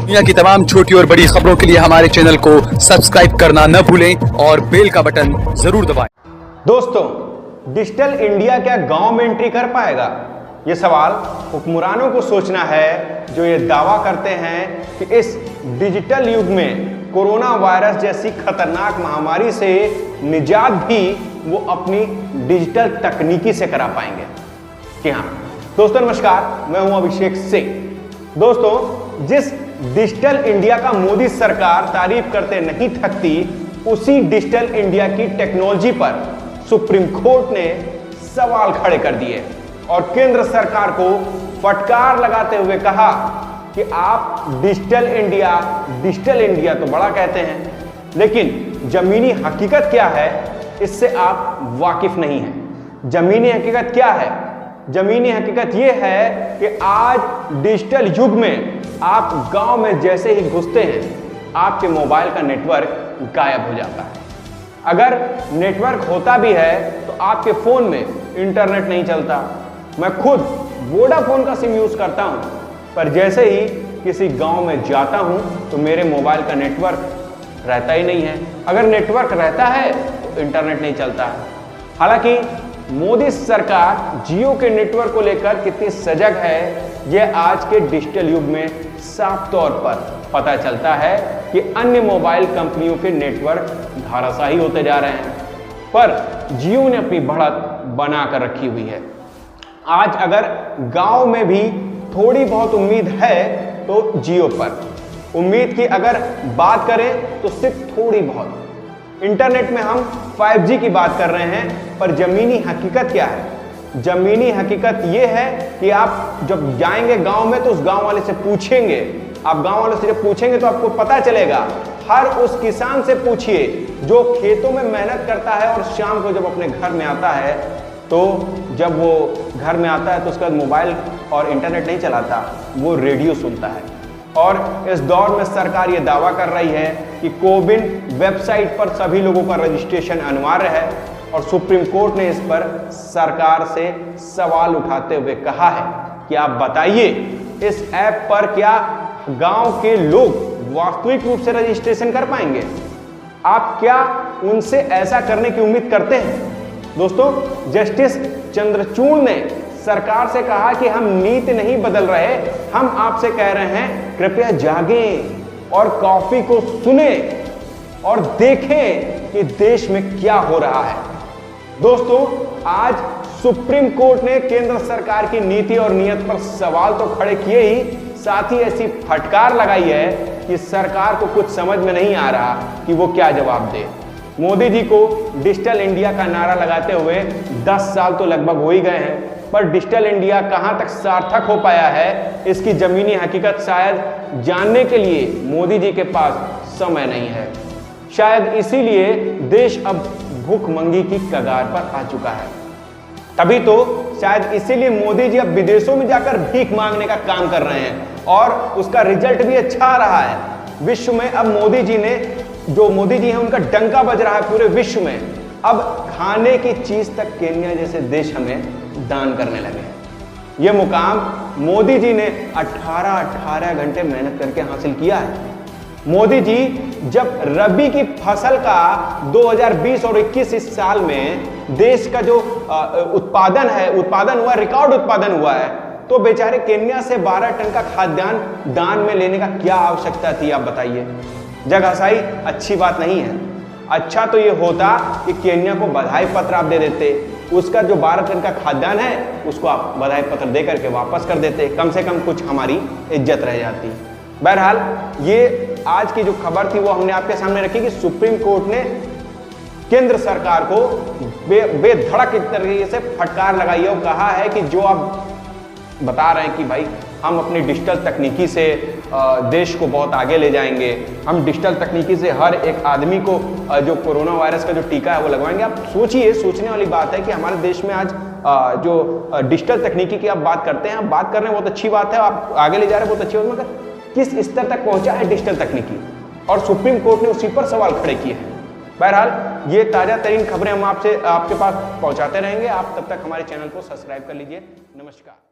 दुनिया की तमाम छोटी और बड़ी खबरों के लिए हमारे चैनल को सब्सक्राइब करना न भूलें और बेल का बटन जरूर दबाएं। दोस्तों, डिजिटल इंडिया क्या गांव में एंट्री कर पाएगा? ये सवाल हुक्मरानों को सोचना है जो ये दावा करते हैं कि इस डिजिटल युग में कोरोना वायरस जैसी खतरनाक महामारी से निजात भी वो अपनी डिजिटल तकनीकी से करा पाएंगे। कि हाँ दोस्तों, नमस्कार, मैं हूं अभिषेक सिंह। दोस्तों, जिस डिजिटल इंडिया का मोदी सरकार तारीफ करते नहीं थकती, उसी डिजिटल इंडिया की टेक्नोलॉजी पर सुप्रीम कोर्ट ने सवाल खड़े कर दिए और केंद्र सरकार को फटकार लगाते हुए कहा कि आप डिजिटल इंडिया तो बड़ा कहते हैं, लेकिन जमीनी हकीकत क्या है इससे आप वाकिफ नहीं हैं। जमीनी हकीकत क्या है? जमीनी हकीकत यह है कि आज डिजिटल युग में आप गांव में जैसे ही घुसते हैं, आपके मोबाइल का नेटवर्क गायब हो जाता है। अगर नेटवर्क होता भी है तो आपके फोन में इंटरनेट नहीं चलता। मैं खुद वोडाफोन का सिम यूज करता हूं, पर जैसे ही किसी गांव में जाता हूं तो मेरे मोबाइल का नेटवर्क रहता ही नहीं है। अगर नेटवर्क रहता है तो इंटरनेट नहीं चलता है। हालांकि मोदी सरकार जियो के नेटवर्क को लेकर कितनी सजग है, यह आज के डिजिटल युग में साफ तौर पर पता चलता है कि अन्य मोबाइल कंपनियों के नेटवर्क धराशायी होते जा रहे हैं, पर जियो ने अपनी बढ़त बना कर रखी हुई है। आज अगर गांव में भी थोड़ी बहुत उम्मीद है तो जियो पर उम्मीद की अगर बात करें तो सिर्फ थोड़ी बहुत। इंटरनेट में हम 5G की बात कर रहे हैं, पर जमीनी हकीकत क्या है? जमीनी हकीकत यह है कि आप जब जाएंगे गांव में तो उस गांव वाले से पूछेंगे। आप गांव वाले से जब पूछेंगे तो आपको पता चलेगा। हर उस किसान से पूछिए जो खेतों में मेहनत करता है और शाम को जब अपने घर में आता है, तो जब वो घर में आता है तो उसका मोबाइल और इंटरनेट नहीं चलाता, वो रेडियो सुनता है। और इस दौर में सरकार ये दावा कर रही है कि कोविन वेबसाइट पर सभी लोगों का रजिस्ट्रेशन अनिवार्य है, और सुप्रीम कोर्ट ने इस पर सरकार से सवाल उठाते हुए कहा है कि आप बताइए, इस ऐप पर क्या गांव के लोग वास्तविक रूप से रजिस्ट्रेशन कर पाएंगे? आप क्या उनसे ऐसा करने की उम्मीद करते हैं? दोस्तों, जस्टिस चंद्रचूड़ ने सरकार से कहा कि हम नीति नहीं बदल रहे, हम आपसे कह रहे हैं कृपया जागें और कॉफी को सुने और देखें कि देश में क्या हो रहा है। दोस्तों, आज सुप्रीम कोर्ट ने केंद्र सरकार की नीति और नियत पर सवाल तो खड़े किए ही, साथ ही ऐसी फटकार लगाई है कि सरकार को कुछ समझ में नहीं आ रहा कि वो क्या जवाब दे। मोदी जी को डिजिटल इंडिया का नारा लगाते हुए 10 साल तो लगभग हो ही गए हैं, पर डिजिटल इंडिया कहां तक सार्थक हो पाया है, इसकी जमीनी हकीकत शायद जानने के लिए मोदी जी के पास समय नहीं है। शायद इसीलिए देश अब भूखमंगी की कगार पर आ चुका है। तभी तो शायद इसीलिए मोदी जी अब विदेशों में जाकर भीख मांगने का काम कर रहे हैं, और उसका रिजल्ट भी अच्छा आ रहा है। विश्व में अब मोदी जी हैं उनका डंका बज रहा है पूरे विश्व में। अब खाने की चीज तक केन्या जैसे देश हमें दान करने लगे हैं। यह मुकाम मोदी जी ने 18 घंटे मेहनत करके हासिल किया है। मोदी जी जब रबी की फसल का 2020 और 21 इस साल में देश का जो उत्पादन हुआ, रिकॉर्ड उत्पादन हुआ है, तो बेचारे केन्या से 12 टन का खाद्यान्न दान में लेने का क्या आवश्यकता थी? आप बताइए। जगहसाई अच्छी बात नहीं है। अच्छा तो ये होता कि केन्या को बधाई पत्र आप दे देते, उसका जो 12 टन का खाद्यान्न है उसको आप बधाई पत्र दे करके वापस कर देते, कम से कम कुछ हमारी इज्जत रह जाती। बहरहाल, ये आज की जो खबर थी वो हमने आपके सामने रखी कि सुप्रीम कोर्ट ने केंद्र सरकार को बेधड़क एक तरीके से फटकार लगाई है और कहा है कि जो आप बता रहे हैं कि भाई हम अपनी डिजिटल तकनीकी से देश को बहुत आगे ले जाएंगे, हम डिजिटल तकनीकी से हर एक आदमी को जो कोरोना वायरस का जो टीका है वो लगवाएंगे। आप सोचिए, सोचने वाली बात है कि हमारे देश में आज जो डिजिटल तकनीकी की आप बात करते हैं, आप बात कर रहे हैं बहुत अच्छी बात है, आप आगे ले जा रहे हैं बहुत अच्छी बात, मगर किस स्तर तक पहुंचा है डिजिटल तकनीकी? और सुप्रीम कोर्ट ने उसी पर सवाल खड़े किए हैं। बहरहाल, ये ताजा तरीन खबरें हम आपके पास पहुंचाते रहेंगे। आप तब तक हमारे चैनल को सब्सक्राइब कर लीजिए। नमस्कार।